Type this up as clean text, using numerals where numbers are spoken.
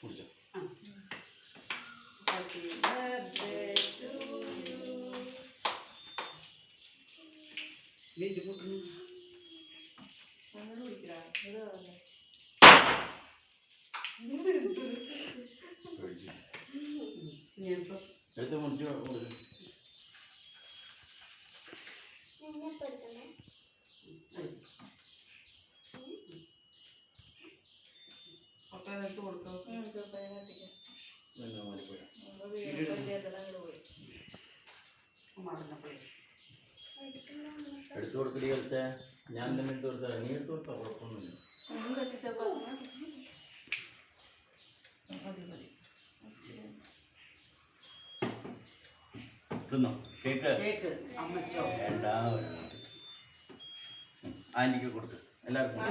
കുടിച്ചോ. Happy birthday to you. നെയ്യ് കൂട്ടുന്നു. അങ്ങനെ കുടിക്കടാ. എടുത്ത് മുറിച്ച് എടുത്തു കൊടുക്കടി കളിച്ചേ. ഞാൻ തന്നെ എടുത്ത് കൊടുത്താ നീ എടുത്ത് കൊടുത്താ കുഴപ്പമൊന്നുമില്ല. തിന്നോ കേക്ക് വേണ്ട. ആൻറ്റിക്ക് കൊടുത്ത് എല്ലാവർക്കും